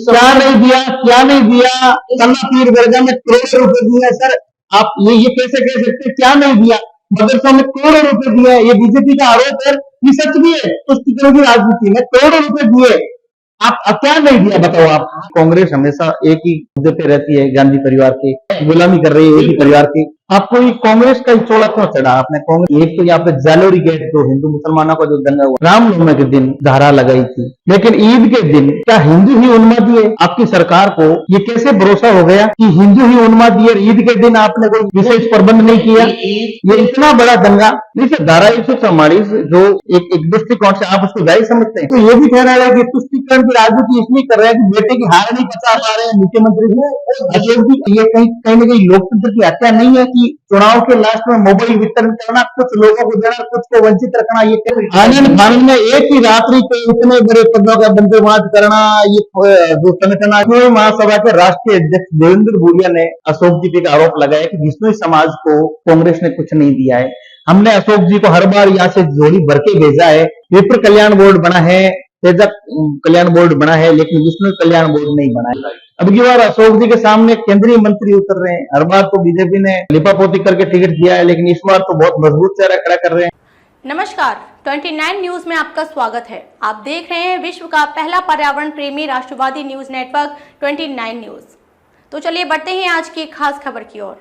क्या नहीं दिया, क्या नहीं दिया, कन्ना पीर दरगाह में करोड़ों रुपए दिए सर। आप ये कैसे कह सकते हैं क्या नहीं दिया? मदरसा में करोड़ों रुपए दिए, ये बीजेपी का आरोप है, ये सच भी है। तुष्टिकरण की राजनीति में करोड़ों रुपए दिए, आप क्या नहीं दिया बताओ आप? कांग्रेस हमेशा एक ही मुद्दे पे रहती है, गांधी परिवार की गुलामी कर रही है, एक ही परिवार की। आपको ये कांग्रेस का ही चोला क्यों चढ़ा? आपने कांग्रेस, एक तो यहाँ पे जालोरी गेट, जो हिंदू मुसलमानों का जो दंगा हुआ, रामनवमी के दिन धारा लगाई थी, लेकिन ईद के दिन क्या हिंदू ही उन्मादी है? आपकी सरकार को ये कैसे भरोसा हो गया कि हिंदू ही उन्मादी है? ईद के दिन आपने कोई विशेष प्रबंध नहीं किया? ये इतना बड़ा दंगा, देखिए धारा 144 जो एक दृष्टिकोण से आप उसको जायज समझते हैं, तो ये भी कह रहा है कि तुष्टिकरण की राजनीति इसलिए कर रहे हैं कि बेटे की हार नहीं बचा पा रहे हैं मुख्यमंत्री को। अशोक जी, ये कहीं न कहीं लोकतंत्र की हत्या नहीं है कि चुनाव के लास्ट में मोबाइल वितरण करना, कुछ लोगों को देना, कुछ को वंचित रखना? ये आनंद फानंद में एक ही रात्रि पे इतने बड़े पदों का बंदोबस्त करना, ये जो संगठन महासभा के राष्ट्रीय अध्यक्ष देवेंद्र भूरिया ने अशोक जी पे आरोप लगाया कि बिश्नोई समाज को कांग्रेस ने कुछ नहीं दिया है। हमने अशोक जी को हर बार यहाँ से झोली भर के भेजा है, विप्र कल्याण बोर्ड बना है, तेजक कल्याण बोर्ड बना है, लेकिन विष्णु कल्याण बोर्ड नहीं बना है। अब की बार अशोक जी के सामने केंद्रीय मंत्री उतर रहे हैं। हर बार तो बीजेपी ने लिपापोती करके टिकट दिया है, लेकिन इस बार तो बहुत मजबूत चेहरा खड़ा कर रहे हैं। नमस्कार, 29 न्यूज में आपका स्वागत है। आप देख रहे हैं विश्व का पहला पर्यावरण प्रेमी राष्ट्रवादी न्यूज नेटवर्क 29 न्यूज। तो चलिए बढ़ते हैं आज की खास खबर की ओर।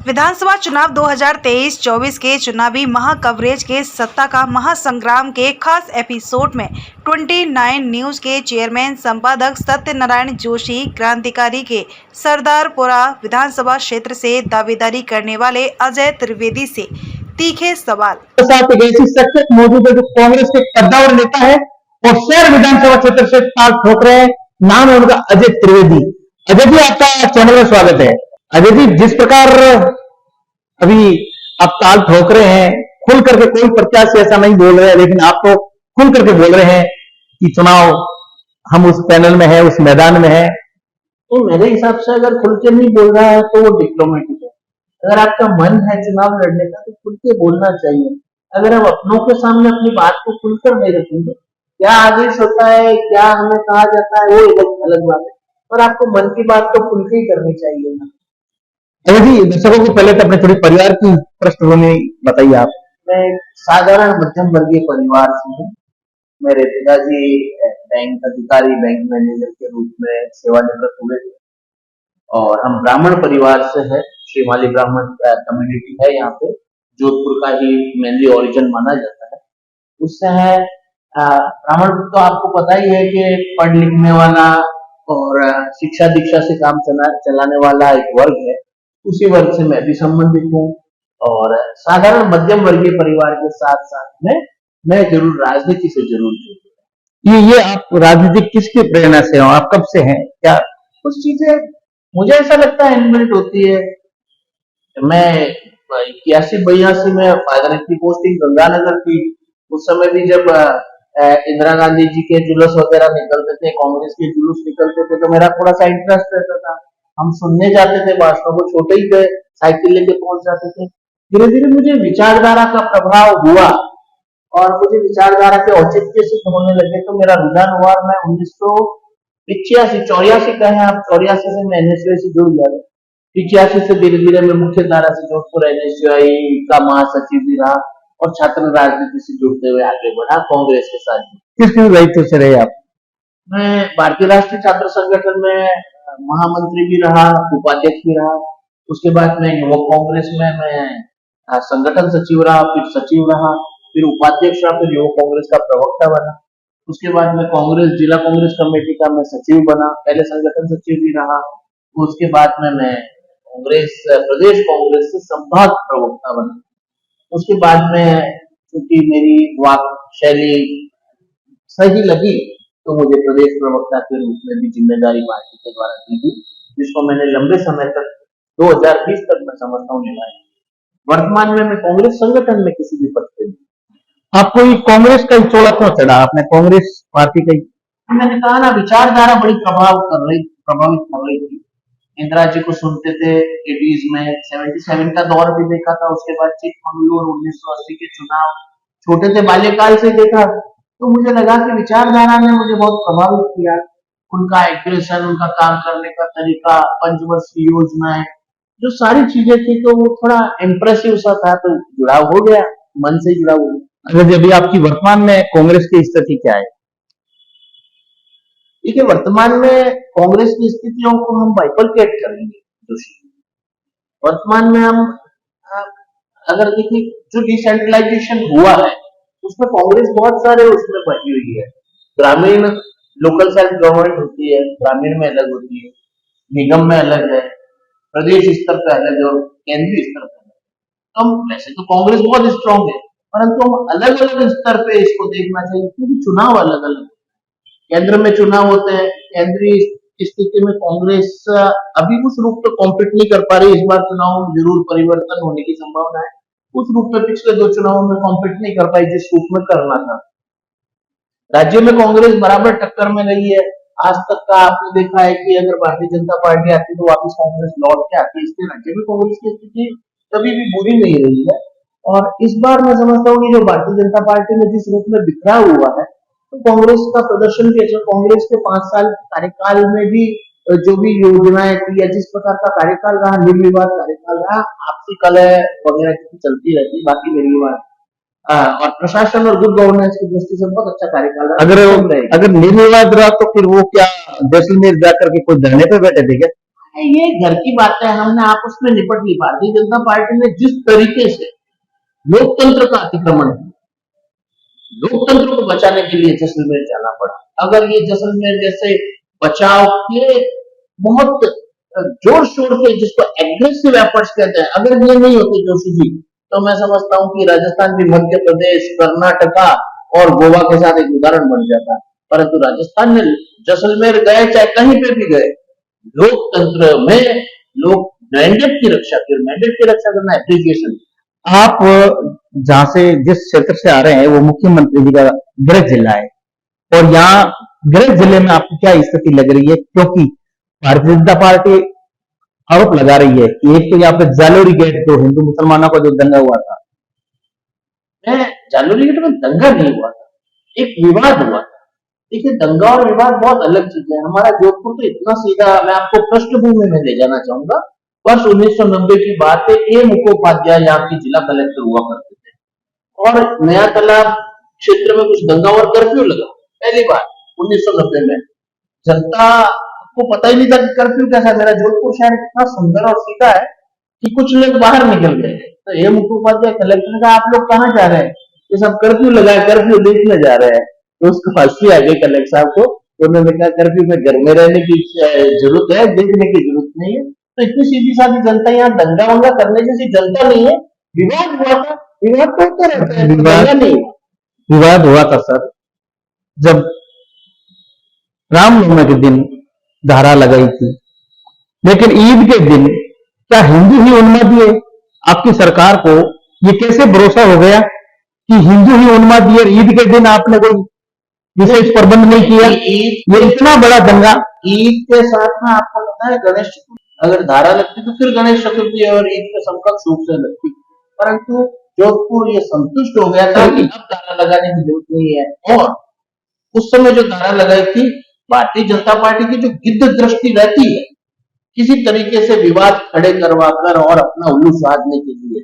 विधानसभा चुनाव 2023-24 के चुनावी महाकवरेज के सत्ता का महासंग्राम के खास एपिसोड में 29 न्यूज के चेयरमैन संपादक सत्यनारायण जोशी क्रांतिकारी के सरदारपुरा विधानसभा क्षेत्र से दावेदारी करने वाले अजय त्रिवेदी से तीखे सवाल। साथ एक ऐसी शख्सियत मौजूद है जो कांग्रेस के कद्दावर नेता है और शहर विधानसभा क्षेत्र से ताल ठोक रहे हैं। नाम है उनका अजय त्रिवेदी। अजय जी, आपका चैनल में स्वागत है। अजय जी, जिस प्रकार अभी आप ताल ठोक रहे हैं, खुल करके कोई प्रत्याशी ऐसा नहीं बोल रहे हैं, लेकिन आप तो खुल करके बोल रहे हैं कि चुनाव हम उस पैनल में है, उस मैदान में है। तो मेरे हिसाब से अगर खुल के नहीं बोल रहा है तो वो डिप्लोमेटिक है। अगर आपका मन है चुनाव लड़ने का तो खुल के बोलना चाहिए। अगर हम अपनों के सामने अपनी बात को खुलकर नहीं रखेंगे, क्या आदेश होता है, क्या हमें कहा जाता है, वो एक अलग बात है, पर आपको मन की बात तो खुल के ही करनी चाहिए ना। अजय जी, दर्शकों को पहले तो अपने थोड़ी परिवार की पृष्ठभूमि बताइए आप। मैं साधारण मध्यम वर्गीय परिवार से हूँ। मेरे पिताजी बैंक अधिकारी, बैंक मैनेजर के रूप में सेवानिवृत्त हुए थे और हम ब्राह्मण परिवार से है। श्रीमाली ब्राह्मण कम्युनिटी है यहाँ पे, जोधपुर का ही मेनली ओरिजिन माना जाता है। उससे है ब्राह्मण तो आपको पता ही है कि पढ़ लिखने वाला और शिक्षा दीक्षा से काम चलाने वाला एक वर्ग है। उसी वर्ग से मैं भी संबंधित हूँ और साधारण मध्यम वर्गीय परिवार के साथ साथ में मैं जरूर राजनीति से जरूर जुड़ा। ये आप राजनीति किसकी प्रेरणा से हो? आप कब से हैं? क्या कुछ चीजें मुझे ऐसा लगता है इनबिल्ट होती है। मैं 81-82 में फादर की पोस्टिंग गंगानगर थी। उस समय भी जब इंदिरा गांधी जी के जुलूस वगैरह निकलते थे, कांग्रेस के जुलूस निकलते थे, तो मेरा थोड़ा सा इंटरेस्ट रहता था। हम सुनने जाते थे, भाषणों को छोटे ही थे, साइकिल लेके पहुंच जाते थे। धीरे धीरे मुझे विचारधारा का प्रभाव हुआ और मुझे विचारधारा के औचित्य सिद्ध होने लगे, तो मेरा रुझान हुआ। मैं 1985-84 कहें आप, 84 से मैं एनएसयूआई से जुड़ गया। 85 से धीरे धीरे मैं मुख्य धारा से जोधपुर एनएसयूआई का महासचिव भी रहा और छात्र राजनीति से जुड़ते हुए आगे बढ़ा कांग्रेस के साथ। किस दायित्व से रहे आप? मैं भारतीय राष्ट्रीय छात्र संगठन में महामंत्री भी रहा, उपाध्यक्ष भी रहा। उसके बाद में युवक कांग्रेस में मैं संगठन सचिव रहा, फिर सचिव रहा, फिर उपाध्यक्ष रहा, फिर युवक कांग्रेस का प्रवक्ता बना। उसके बाद में कांग्रेस जिला कांग्रेस कमेटी का मैं सचिव बना, पहले संगठन सचिव भी रहा। उसके बाद में मैं कांग्रेस प्रदेश कांग्रेस से संभाग प्रवक्ता बना। उसके बाद में क्योंकि मेरी वाक शैली सही लगी तो मुझे प्रदेश प्रवक्ता के रूप में भी जिम्मेदारी पार्टी के द्वारा दी गई, जिसको मैंने लंबे समय तक 2020 तक मैं समझता हूँ निभाया। वर्तमान में मैं कांग्रेस संगठन में किसी भी पद पे नहीं। आपको ये कांग्रेस का चोला क्यों चढ़ा? आपने कांग्रेस पार्टी का, मैंने कहा ना, विचारधारा बड़ी प्रभावित कर रही थी। इंदिरा जी को सुनते थे 80s में, 77 का दौर भी देखा था। उसके बाद चिकमंगलुरु 1980 के चुनाव छोटे थे बाल्यकाल से देखा, तो मुझे लगा कि विचारधारा ने मुझे बहुत प्रभावित किया उनका एग्रेशन, उनका काम करने का तरीका, पंचवर्षीय योजनाएं, जो सारी चीजें थी, तो वो थोड़ा इम्प्रेसिव सा था, तो जुड़ाव हो गया, मन से जुड़ा हुआ। अगर अभी आपकी वर्तमान में कांग्रेस की स्थिति क्या है? देखिए, वर्तमान में कांग्रेस की स्थितियों को हम बाइफरकेट करेंगे जोशी। वर्तमान में हम अगर देखिए, जो डिसेंट्रलाइजेशन हुआ है उसमें कांग्रेस बहुत सारे उसमें बची हुई है। ग्रामीण लोकल सेल्फ गवर्नमेंट होती है, ग्रामीण में अलग होती है, निगम में अलग है, प्रदेश स्तर पे अलग है और केंद्रीय स्तर पे अलग है। हम वैसे तो कांग्रेस बहुत स्ट्रांग है, परंतु हम अलग अलग स्तर पे इसको देखना चाहिए, क्योंकि चुनाव अलग अलग, केंद्र में चुनाव होते हैं। केंद्रीय स्थिति में कांग्रेस अभी उस रूप में कॉम्पीट नहीं कर पा रही। इस बार चुनाव में जरूर परिवर्तन होने की संभावना है। उस रूप में पिछले 2 चुनावों में कॉम्पीट नहीं कर पाई जिस रूप में करना था। राज्य में कांग्रेस बराबर टक्कर में रही है। आज तक का आपने देखा है कि अगर भारतीय जनता पार्टी आती तो वापस कांग्रेस लौट के आती है। इसलिए राज्य में कांग्रेस की स्थिति कभी भी बुरी नहीं रही है। और इस बार मैं समझता हूँ कि जो भारतीय जनता पार्टी में जिस रूप में बिखराव हुआ है, तो कांग्रेस का प्रदर्शन भी अच्छा। कांग्रेस के 5 साल कार्यकाल में भी जो भी योजनाएं थी या जिस प्रकार का कार्यकाल रहा, निर्विवाद कार्यकाल रहा, आपसी कलह वगैरह की चलती रहती, बाकी निर्विवाद और प्रशासन और गुड गवर्नेंस की दृष्टि से बहुत अच्छा कार्यकाल रहा। अगर निर्विवाद रहा तो फिर वो क्या जैसलमेर जाकर के कोई धरने पे बैठे थे क्या? ये घर की बात है, हमने आपस में निपट ली। भारतीय जनता पार्टी ने जिस तरीके से लोकतंत्र का अतिक्रमण किया, लोकतंत्र को बचाने के लिए जैसलमेर जाना पड़ा। अगर ये जैसलमेर जैसे बचाव के बहुत जोर शोर से, जिसको एग्रेसिव एफर्ट्स कहते हैं, अगर ये नहीं होते जोशी जी, तो मैं समझता हूँ कि राजस्थान भी मध्य प्रदेश, कर्नाटका और गोवा के साथ एक उदाहरण बन जाता। परंतु राजस्थान में जैसलमेर गए, चाहे कहीं पे भी गए, लोकतंत्र में लोग मैंडेट की रक्षा की, मैंडेट की रक्षा करना एप्रिसिएशन। आप जहां से जिस क्षेत्र से आ रहे हैं वो मुख्यमंत्री जी का गृह जिला है, और यहाँ गृह जिले में आपको क्या स्थिति लग रही है? क्योंकि भारतीय जनता पार्टी आरोप लगा रही है कि एक तो यहाँ पे जालोरी गेट, जो हिंदू मुसलमानों का जो दंगा हुआ था, जालोरी गेट में दंगा नहीं हुआ था, एक विवाद हुआ था। देखिए, दंगा और विवाद बहुत अलग चीजें हैं। हमारा जोधपुर तो इतना सीधा, मैं आपको पृष्ठभूमि में ले जाना चाहूंगा। वर्ष 1990 की बात है। ए मुखोपाध्याय यहाँ के जिला कलेक्टर हुआ करते थे, और नया तालाब क्षेत्र में कुछ दंगा और कर्फ्यू लगा पहली बार 1990 में। जनता को पता ही नहीं था कि कर्फ्यू कैसा। मेरा जोधपुर शहर इतना सुंदर और सीधा है कि कुछ लोग बाहर निकल गए। तो ए मुखोपाध्याय कलेक्टर का, आप लोग कहाँ जा रहे हैं? ये सब कर्फ्यू लगाए, कर्फ्यू देखने जा रहे हैं। तो उसको हंसी आ गई कलेक्टर साहब को। उन्होंने कहा कर्फ्यू में घर में रहने की जरूरत है, देखने की जरूरत नहीं है। तो इतनी सीधी सादी जनता, यहाँ दंगा वंगा करने जैसी जनता नहीं है। विवाद हुआ था, विवाद तो होता रहता है, विवाद नहीं। विवाद हुआ था सर, जब रामनवमी के दिन धारा लगाई थी, लेकिन ईद के दिन क्या हिंदू ही उन्मादी है? आपकी सरकार को ये कैसे भरोसा हो गया कि हिंदू ही उन्मादी है? ईद के दिन आपने कोई विशेष प्रबंध नहीं किया। ये इतना बड़ा दंगा। ईद के साथ में आपको पता है गणेश चतुर्थी, अगर धारा लगती तो फिर गणेश चतुर्थी और ईद के समकक्ष रूप से लगती, परंतु जोधपुर ये संतुष्ट हो गया था कि अब धारा लगाने की जरूरत नहीं है। और उस समय जो धारा लगाई थी, भारतीय जनता पार्टी की जो गिद्ध दृष्टि रहती है, किसी तरीके से विवाद खड़े करवा कर और अपना उल्लू साधने के लिए,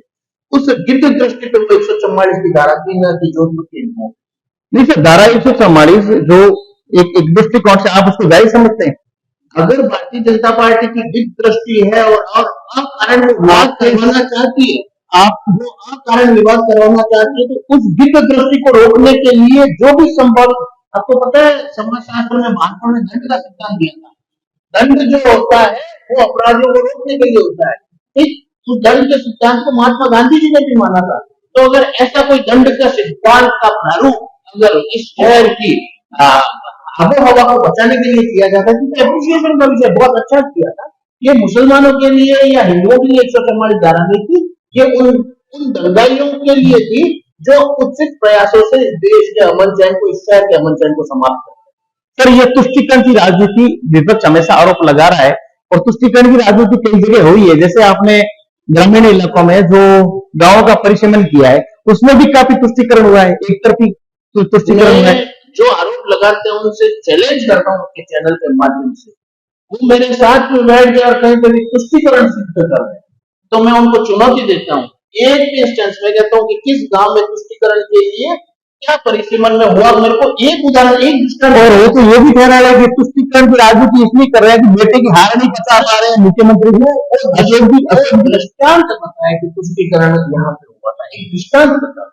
उस गिद्ध दृष्टि पे 144 की धारा थी न कि जोधपुर की नहीं सर, धारा 144 जो एक दृष्टिकोण से आप उसको जायज समझते हैं? अगर भारतीय जनता पार्टी की गिद्ध दृष्टि है और अकारण विवाद करवाना चाहती है, आप जो अकारण विवाद करवाना चाहती है, तो उस गिद्ध दृष्टि को रोकने के लिए जो भी संभव, आपको पता है समाजशास्त्र में महात्मा ने दंड का सिद्धांत दिया था। दंड जो होता है वो अपराधियों को रोकने के लिए होता है। ठीक उस दंड के सिद्धांत को महात्मा गांधी जी ने भी माना था। तो अगर ऐसा कोई दंड का सिद्धांत का प्रारूप अगर इस शहर की आबोहवा को बचाने के लिए किया जाता है, तो एप्रिसिएशन का विषय बहुत अच्छा किया था। ये मुसलमानों के लिए या हिंदुओं के लिए 144 धारा नहीं थी, ये उन दंगाइयों के लिए थी जो उचित प्रयासों से देश के अमन चैन को, इस शहर के अमन चैन को समाप्त करते। सर, ये तुष्टिकरण की राजनीति विपक्ष हमेशा आरोप लगा रहा है, और तुष्टिकरण की राजनीति कई जगह हुई है। जैसे आपने ग्रामीण इलाकों में जो गांवों का परिसीमन किया है, उसमें भी काफी तुष्टिकरण हुआ है, एक तरफी तुष्टिकरण हुआ है। जो आरोप लगाते हैं उनसे चैलेंज करता हूँ उनके चैनल के माध्यम से, वो मेरे साथ में बैठ गए और कहीं कभी तुष्टिकरण सिद्ध कर रहे हैं, तो मैं उनको चुनौती देता हूँ। एक भी इंस्टेंस में कहता हूँ कि किस गांव में तुष्टिकरण के लिए क्या परिसीमन में हुआ, मेरे को एक उदाहरण, एक दृष्टांत। और वो तो ये भी कह रहा है कि तुष्टिकरण की राजनीति इसलिए कर रहे हैं कि बेटे की हार नहीं बचा पा रहे हैं मुख्यमंत्री जी। दृष्टांत बताया कि तुष्टिकरण यहाँ पे हुआ था, एक दृष्टांत बताया।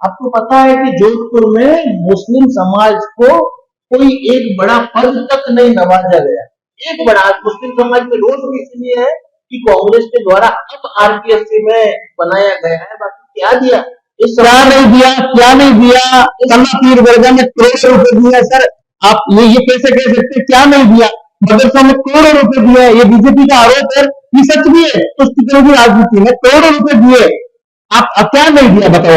आपको पता है कि जोधपुर में मुस्लिम समाज को कोई एक बड़ा पद तक नहीं नवाजा गया। एक बड़ा मुस्लिम समाज में रोष भी इसलिए है कि कांग्रेस के द्वारा अब आरपीएससी में बनाया गया है, बाकी क्या दिया, क्या नहीं दिया कन्ना पीर वर्गा में करोड़ों रुपए दिए सर। आप ये कैसे कह सकते हैं क्या नहीं दिया? मदरसा में करोड़ों रुपए दिए, ये बीजेपी का आरोप है, ये सच भी है। तुष्टिकरण की राजनीति में करोड़ों रुपए दिए, आप क्या नहीं दिया बताओ?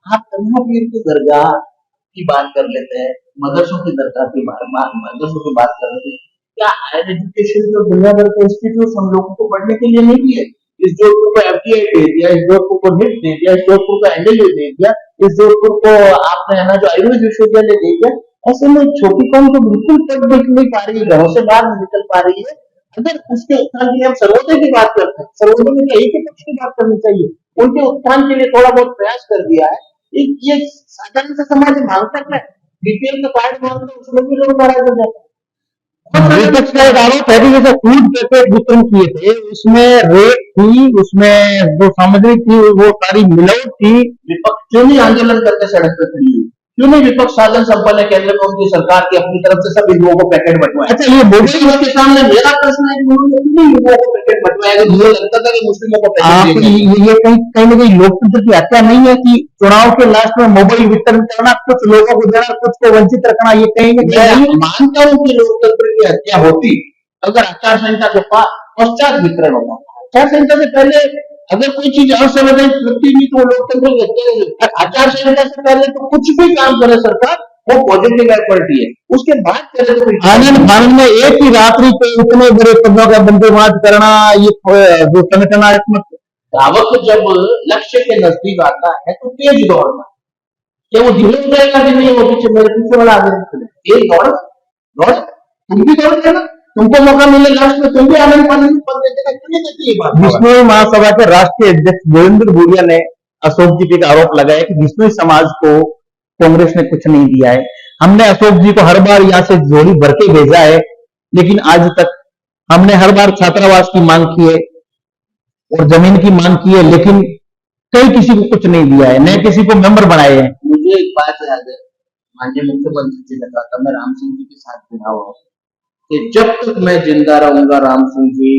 आप कन्ना पीर की दरगाह की बात कर लेते हैं, मदरसों की दरगाह की मदरसों की बात कर लेते हैं। क्या हायर एजुकेशन जो दुनिया भर के इंस्टीट्यूट हम लोगों को पढ़ने के लिए नहीं दिए? इस जोधपुर को एफटीआई दे दिया, इस जोधपुर को निट दे दिया, इस जोधपुर को एनएलयू दे दिया, इस जोधपुर को आपने है ना जो आयुर्वेद विश्वविद्यालय दे दिया। ऐसे में छोटी कौन तो बिल्कुल पढ़ लिख नहीं पा रही है, घरों से बाहर नहीं निकल पा रही है। अगर उसके उत्थान के लिए हम सर्वोदय की बात करते हैं, सर्वोदय में एक ही पक्ष की बात करनी चाहिए, उनके उत्थान के लिए थोड़ा बहुत प्रयास कर दिया है। ये साधारण सा समाज मांगता है, बीपीएल का कार्ड मांगता है, उसमें भी लोग नाराज हो जाते हैं। विपक्ष का एक आरोप है कि जैसे फूड पैकेट वितरण किए थे, उसमें रेट थी, उसमें जो सामग्री थी वो सारी मिलावट थी। विपक्ष क्यों नहीं आंदोलन करके सड़क पर खड़ी हुई? क्यों नहीं विपक्ष साधन संपन्न केंद्र में उनकी सरकार की अपनी तरफ से सब हिंदुओं को पैकेट बंटवाए? अच्छा, ये मोदी के सामने मेरा प्रश्न है कि उन्होंने क्यों हिंदुओं को पैकेट बंटवाया? मुझे लगता था कि मुस्लिमों को पैकेट ये कहीं ना कहीं लोकतंत्र की हत्या नहीं है कि चुनाव के लास्ट में मोबाइल वितरण करना, कुछ लोगों को देना, कुछ को वंचित रखना? ये कहीं ना कहीं मानता हूँ कि लोकतंत्र की हत्या होती अगर आचार संहिता के पश्चात वितरण होता। आचार संहिता से पहले अगर कोई चीज असंवैधानिक लगती नहीं तो लोकतंत्र की हत्या। आचार संहिता से पहले तो कुछ भी काम करे सरकार वो पॉजिटिव पड़ती है, उसके बाद करे तो आनंद में एक ही रात्रि पे इतने बड़े पदों का बंदोबस्त करना, ये जो संगठनात्मक धावक जब लक्ष्य के नजदीक आता है तो तेज दौड़ना, क्या वो धीरे हो जाएगा कि नहीं? वो पीछे मेरे पीछे वाला आगे तेज दौड़, तुम भी दौड़ देना, तुमको मौका मिले लास्ट में तुम भी आनंद पानंद पद देते हैं। बिश्नोई महासभा के राष्ट्रीय अध्यक्ष देवेंद्र भूरिया ने अशोक जी पे एक आरोप लगाया कि बिश्नोई समाज को कांग्रेस ने कुछ नहीं दिया है। हमने अशोक जी को हर बार यहाँ से झोली भर के भेजा है, लेकिन आज तक हमने हर बार छात्रावास की मांग की है और जमीन की मांग की है, लेकिन कहीं किसी को कुछ नहीं दिया है, न किसी को मेंबर बनाए हैं। मुझे एक बात याद है, माननीय मुख्यमंत्री जी ने कहा था, मैं राम सिंह जी के साथ जुड़ा हुआ हूँ कि जब तक मैं जिंदा रहूंगा राम सिंह जी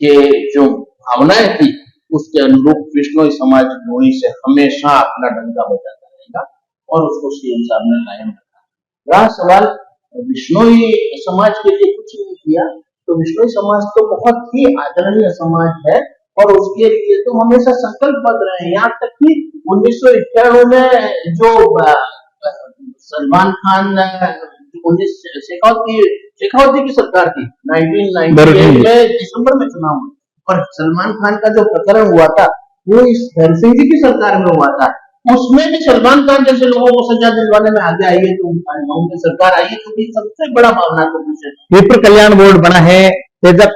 के जो भावनाएं थी उसके अनुरूप बिश्नोई समाज नोई से हमेशा अपना डंका बजाता रहेगा और उसको सीएम साहब ने कायम रखा। रहा सवाल बिश्नोई समाज के लिए कुछ नहीं किया, तो बिश्नोई समाज तो बहुत ही आदरणीय समाज है और उसके लिए तो हमेशा संकल्पबद्ध रहे। यहाँ तक कि 1991 में जो सलमान खान शेखावत जी की सरकार थी 1998 में दिसंबर में चुनाव और सलमान खान का जो प्रकरण हुआ था वो इस धन सिंह जी की सरकार में हुआ था। उसमें भी सलमान खान जैसे लोगों को सजा दिलवाने में आगे आई है तो उनकी सरकार आई है, क्योंकि सबसे बड़ा भावनात्मक विषय विप्र कल्याण बोर्ड बना है, तेजक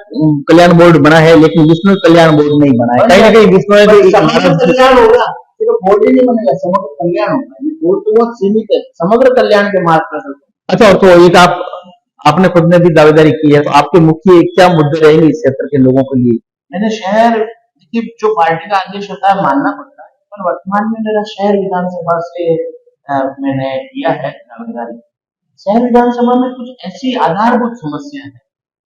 कल्याण बोर्ड बना है, लेकिन विष्णु कल्याण बोर्ड नहीं बना है। कहीं ना कहीं विष्णु कल्याण होगा, सिर्फ बोर्ड ही नहीं बनेगा, समग्र कल्याण होगा। ये बोर्ड तो बहुत सीमित है, समग्र कल्याण के मार्ग पर। अच्छा, तो एक आपने खुद ने भी दावेदारी की है, तो आपके मुख्य क्या मुद्दे रहेंगे इस क्षेत्र के लोगों के लिए? मैंने शहर की जो पार्टी का आदेश होता है मानना पड़ता है, पर वर्तमान में मेरा शहर विधानसभा से मैंने किया है दावेदारी। शहर विधानसभा में कुछ ऐसी आधारभूत समस्या है,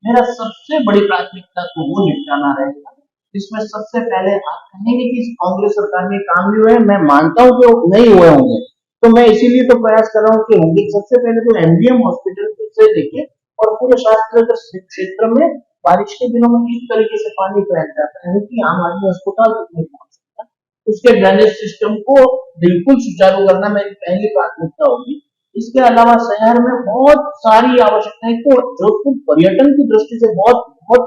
मेरा सबसे बड़ी प्राथमिकता तो वो निपटाना रहेगा। इसमें सबसे पहले आप कहेंगे कि कांग्रेस सरकार में काम नहीं हुए, मैं मानता हूँ कि नहीं हुए होंगे, तो मैं इसीलिए तो प्रयास कर रहा हूँ कि होंगे। सबसे पहले तो एमडीएम हॉस्पिटल से लेके और पूरे शास्त्र क्षेत्र में बारिश के दिनों में किस तरीके से पानी फैल जाता है कि आम आदमी अस्पताल तक नहीं पहुंच सकता, उसके ड्रेनेज सिस्टम को बिल्कुल सुचारू करना मेरी पहली प्राथमिकता होगी। इसके अलावा शहर में बहुत सारी आवश्यकताएं, तो जोधपुर पर्यटन की दृष्टि से बहुत बहुत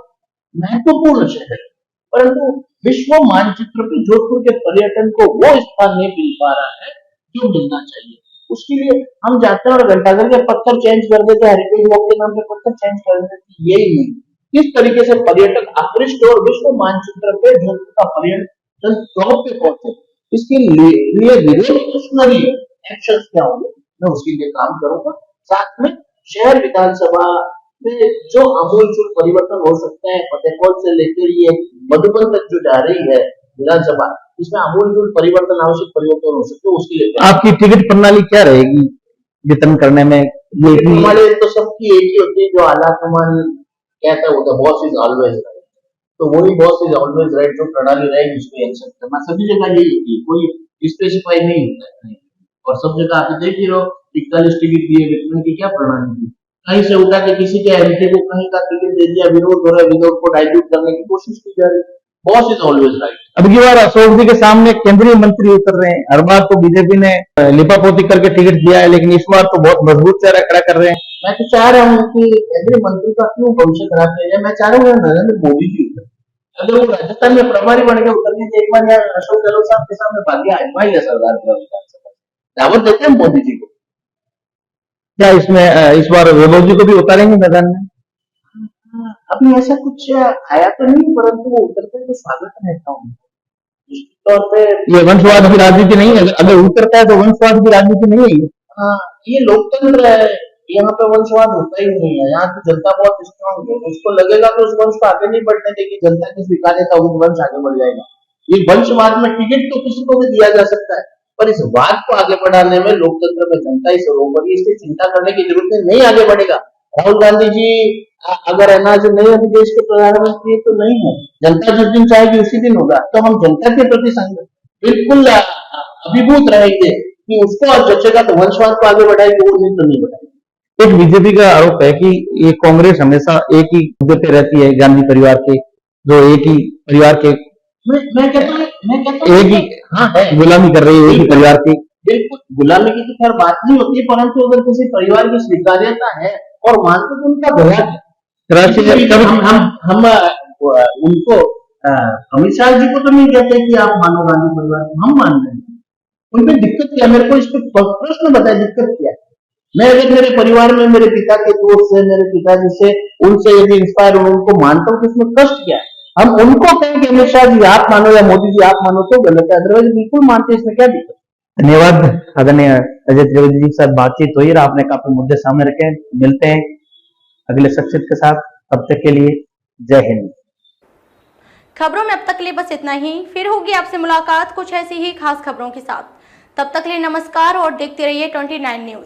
महत्वपूर्ण शहर है, परंतु विश्व मानचित्र पे जोधपुर के पर्यटन को वो स्थान नहीं मिल पा रहा है जो मिलना चाहिए। उसके लिए हम जाते हैं और घंटा घर के पत्थर चेंज कर देते हैं, हेरिटेज वॉक के नाम पे पत्थर चेंज कर देते हैं। यही नहीं, किस तरीके से पर्यटक आकृष्ट और विश्व मानचित्र पे जोधपुर का पर्यटन टॉप पे पहुंचे, इसके लिए रिवोल्यूशनरी एक्शन क्या होंगे, मैं उसके लिए काम करूंगा। साथ में शहर विधानसभा में जो आमूलचूल परिवर्तन हो सकते हैं, फतेहपुर से लेकर ये मधुबन तक जो जा रही है विधानसभा, इसमें आमूलचूल परिवर्तन, आवश्यक परिवर्तन हो सकते हैं, उसके लिए आपकी टिकट प्रणाली क्या रहेगी वितरण करने में? ये हमारे तो सबकी एक ही होती है, जो आला कमान कहता है वो तो बॉस इज ऑलवेज राइट, तो वही बॉस इज ऑलवेज राइट जो प्रणाली रहेगी उसको एक्सेप्ट करना। सभी जगह यही होती है, कोई स्पेसिफाई नहीं होता है, और सब जगह आप देख ही रहो 41 टिकट दिए, वितरण की क्या प्रणाली थी, कहीं से उठा के किसी के एमपी को कहीं का टिकट दे दिया, विरोध हो रहा है, विरोध को डाइल्यूट करने की कोशिश की जा रही है। Boss is always right. अब की बार अशोक जी के सामने केंद्रीय मंत्री उतर रहे हैं। हर बार तो बीजेपी ने लिपापोती करके टिकट दिया है, लेकिन इस बार तो बहुत मजबूत चेहरा खड़ा कर रहे हैं। मैं तो चाह रहा हूँ कि केंद्रीय मंत्री का क्यों भविष्य खराब किया जाए, मैं चाह रहा हूँ नरेंद्र मोदी जी उतर, अगर वो राजस्थान में प्रभारी बन के उतरने के एक बार यहाँ अशोक गहलोत साहब के सामने भाग्य आजमाई है सरदार दावत देते हैं मोदी जी को। क्या इसमें इस बार वैभव जी को भी उतारेंगे मैदान में? अभी ऐसा कुछ आया तो नहीं, परंतु वो उतरते तो स्वागत रहता हूँ। तौर पे ये वंशवाद की राजनीति नहीं है, अगर उतरता है तो वंशवाद की राजनीति नहीं है। हाँ, ये लोकतंत्र है, यहाँ पे वंशवाद होता ही नहीं है, यहाँ की जनता बहुत स्ट्रांग है, उसको लगेगा कि उस वंश को आगे नहीं बढ़ने देगी, जनता की स्वीकार्यता उस वंश आगे बढ़ जाएगा। ये वंशवाद में टिकट तो किसी को भी दिया जा सकता है, पर इस बात को आगे बढ़ाने में लोकतंत्र में जनता ही सर्वोपरि, इससे चिंता करने की जरूरत नहीं आगे बढ़ेगा। राहुल गांधी जी अगर अनाज नहीं अभी देश के प्रधानमंत्री तो नहीं है, जनता जिस दिन चाहेगी उसी दिन होगा, तो हम जनता के प्रति बिल्कुल अभिभूत रहेंगे कि उसको और जचेगा तो वंशवाद को आगे बढ़ाएगी, वो नहीं तो नहीं बढ़ाएगी। एक बीजेपी का आरोप है कि ये कांग्रेस हमेशा एक ही मुद्दे पे रहती है, गांधी परिवार के, जो एक ही परिवार के मैं कहता हूँ एक ही हाँ है गुलामी कर रही है, एक ही परिवार की। बिल्कुल गुलामी की तो खैर बात नहीं होती, परंतु अगर किसी परिवार की स्वीकार्यता है और मानते तो उनका भला है। हम उनको अमित शाह जी को तो नहीं कहते कि आप मानो गांधी परिवार को, हम मान रहे हैं। उनपे दिक्कत क्या, मेरे को इस पे प्रश्न बताए दिक्कत क्या है। मैं अगर मेरे परिवार में मेरे पिता के दोस्त से, मेरे पिताजी से, उनसे यदि इंस्पायर हूं, उनको मानता हूँ, तो इसमें कष्ट क्या है। हम उनको कहें कि अमित शाह जी आप मानो या मोदी जी आप मानो तो गलत है, अदरवाइज बिल्कुल मानते, इसमें क्या दिक्कत। धन्यवाद आदरणीय अजय त्रिवेदी जी के साथ बातचीत हुई और आपने काफी मुद्दे सामने रखे। मिलते हैं अगले शख्सियत के साथ, तब तक के लिए जय हिंद। खबरों में अब तक के लिए बस इतना ही, फिर होगी आपसे मुलाकात कुछ ऐसी ही खास खबरों के साथ। तब तक के लिए नमस्कार और देखते रहिए 29 न्यूज।